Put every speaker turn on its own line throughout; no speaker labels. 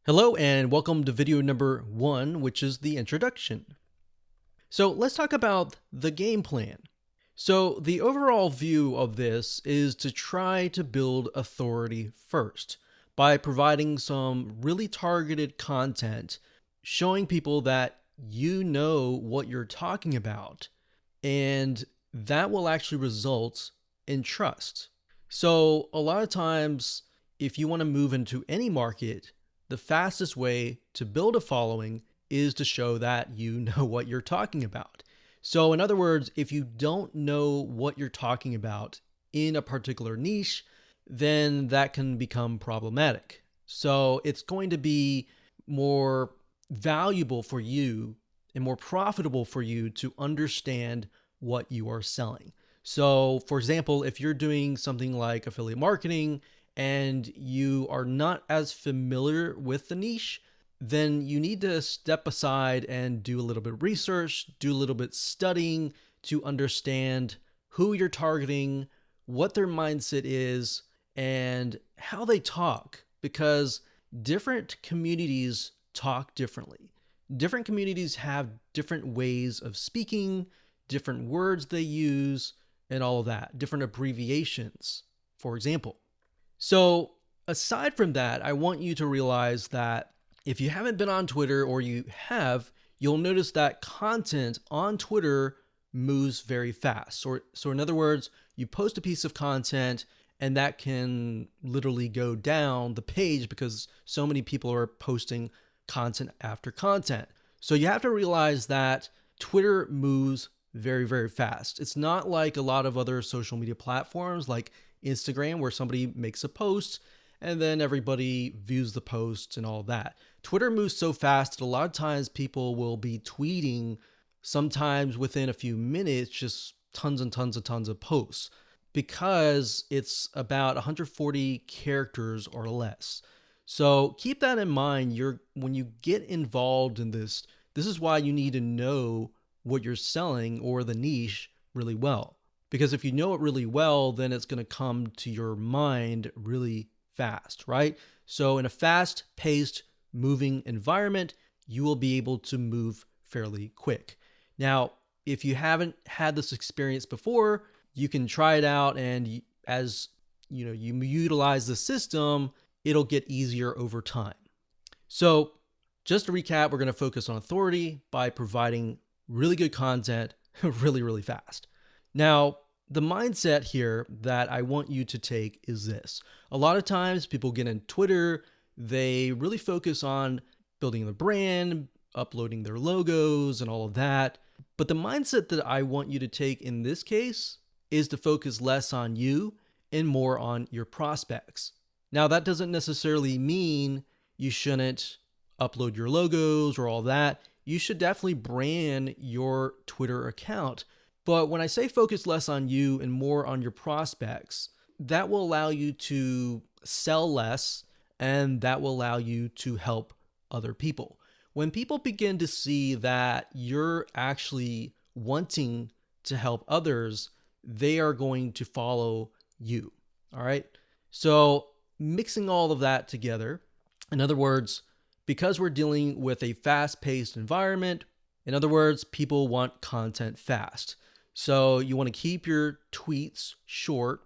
Hello and welcome to video number 1, which is the introduction. So let's talk about the game plan. So the overall view of this is to try to build authority first by providing some really targeted content, showing people that you know what you're talking about, and that will actually result in trust. So a lot of times, if you want to move into any market, the fastest way to build a following is to show that you know what you're talking about. So, in other words, if you don't know what you're talking about in a particular niche, then that can become problematic. So, it's going to be more valuable for you and more profitable for you to understand what you are selling. So, for example, if you're doing something like affiliate marketing and you are not as familiar with the niche, then you need to step aside and do a little bit of research, do a little bit studying to understand who you're targeting, what their mindset is, and how they talk, because different communities talk differently. Different communities have different ways of speaking, different words they use, and all of that, different abbreviations, for example. So, aside from that, I want you to realize that if you haven't been on Twitter or you have, you'll notice that content on Twitter moves very fast. So in other words, you post a piece of content and that can literally go down the page because so many people are posting content after content. So you have to realize that Twitter moves very, very fast. It's not like a lot of other social media platforms like Instagram, where somebody makes a post and then everybody views the post and all that. Twitter moves so fast that a lot of times people will be tweeting sometimes within a few minutes, just tons and tons of posts because it's about 140 characters or less. So keep that in mind. When you get involved in this is why you need to know what you're selling or the niche really well. Because if you know it really well, then it's going to come to your mind really fast, right? So in a fast paced moving environment, you will be able to move fairly quick. Now, if you haven't had this experience before, you can try it out, and as you utilize the system, it'll get easier over time. So, just to recap, we're going to focus on authority by providing really good content really, really fast. Now, the mindset here that I want you to take is this. A lot of times people get in Twitter, they really focus on building the brand, uploading their logos, and all of that. But the mindset that I want you to take in this case is to focus less on you and more on your prospects. Now, that doesn't necessarily mean you shouldn't upload your logos or all that. You should definitely brand your Twitter account. But when I say focus less on you and more on your prospects, that will allow you to sell less and that will allow you to help other people. When people begin to see that you're actually wanting to help others, they are going to follow you. All right. So, mixing all of that together, in other words, because we're dealing with a fast paced environment, in other words, people want content fast. So you want to keep your tweets short.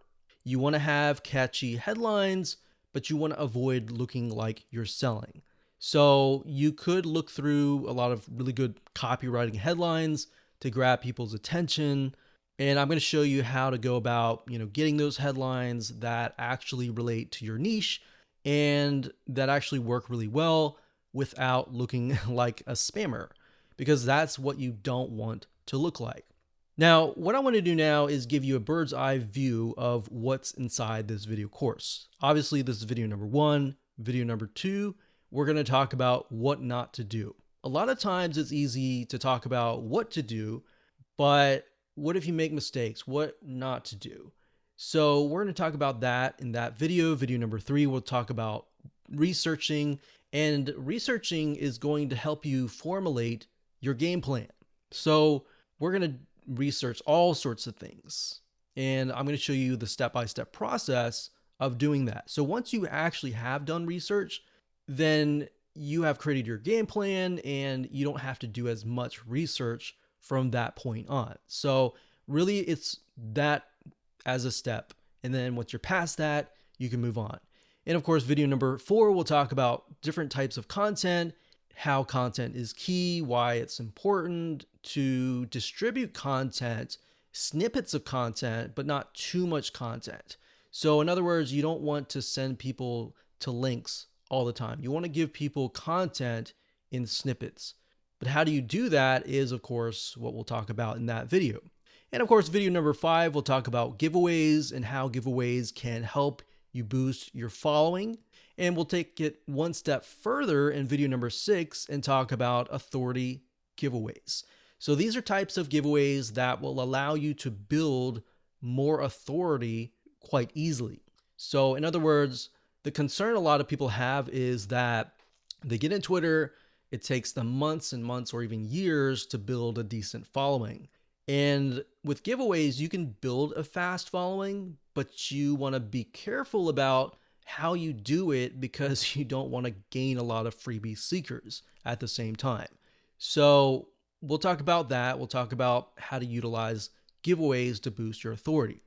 You want to have catchy headlines, but you want to avoid looking like you're selling. So you could look through a lot of really good copywriting headlines to grab people's attention. And I'm going to show you how to go about, getting those headlines that actually relate to your niche and that actually work really well without looking like a spammer, because that's what you don't want to look like. Now, what I want to do now is give you a bird's eye view of what's inside this video course. Obviously, this is video number 1. Video number 2, we're going to talk about what not to do. A lot of times it's easy to talk about what to do, but what if you make mistakes? What not to do? So we're going to talk about that in that video. Video number 3, we'll talk about researching, and researching is going to help you formulate your game plan. So we're going to research all sorts of things, and I'm going to show you the step-by-step process of doing that. So once you actually have done research, then you have created your game plan and you don't have to do as much research from that point on. So really it's that as a step. And then once you're past that, you can move on. And of course, video number 4, we'll talk about different types of content, how content is key, why it's important to distribute content, snippets of content, but not too much content. So in other words, you don't want to send people to links all the time. You want to give people content in snippets. But how do you do that is, of course, what we'll talk about in that video. And of course, video number 5, we'll talk about giveaways and how giveaways can help you boost your following. And we'll take it one step further in video number 6 and talk about authority giveaways. So these are types of giveaways that will allow you to build more authority quite easily. So in other words, the concern a lot of people have is that they get in Twitter, it takes them months and months or even years to build a decent following. And with giveaways, you can build a fast following, but you want to be careful about how you do it because you don't want to gain a lot of freebie seekers at the same time. So we'll talk about that. We'll talk about how to utilize giveaways to boost your authority.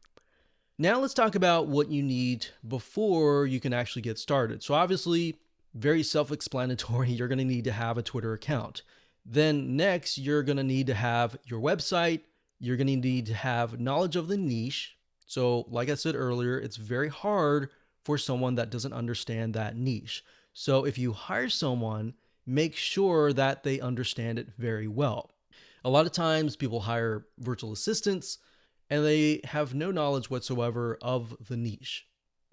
Now let's talk about what you need before you can actually get started. So obviously, very self-explanatory, you're going to need to have a Twitter account. Then next, you're going to need to have your website. You're going to need to have knowledge of the niche. So like I said earlier, it's very hard for someone that doesn't understand that niche. So if you hire someone, make sure that they understand it very well. A lot of times people hire virtual assistants and they have no knowledge whatsoever of the niche.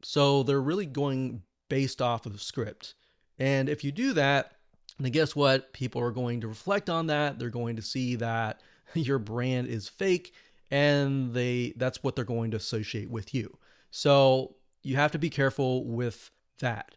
So they're really going based off of the script. And if you do that, then guess what? People are going to reflect on that. They're going to see that your brand is fake and that's what they're going to associate with you. So you have to be careful with that.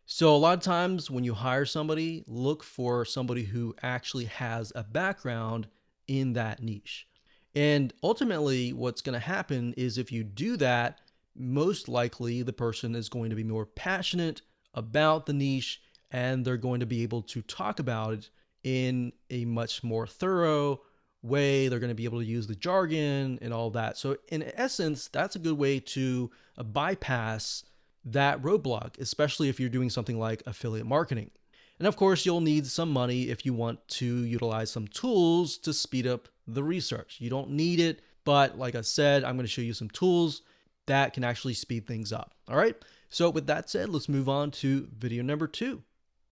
So a lot of times when you hire somebody, look for somebody who actually has a background in that niche. And ultimately, what's going to happen is if you do that, most likely the person is going to be more passionate about the niche and they're going to be able to talk about it in a much more thorough way. They're going to be able to use the jargon and all that. So in essence, that's a good way to bypass that roadblock, especially if you're doing something like affiliate marketing. And of course, you'll need some money if you want to utilize some tools to speed up the research. You don't need it, but like I said, I'm going to show you some tools that can actually speed things up. All right. So with that said, let's move on to video number 2.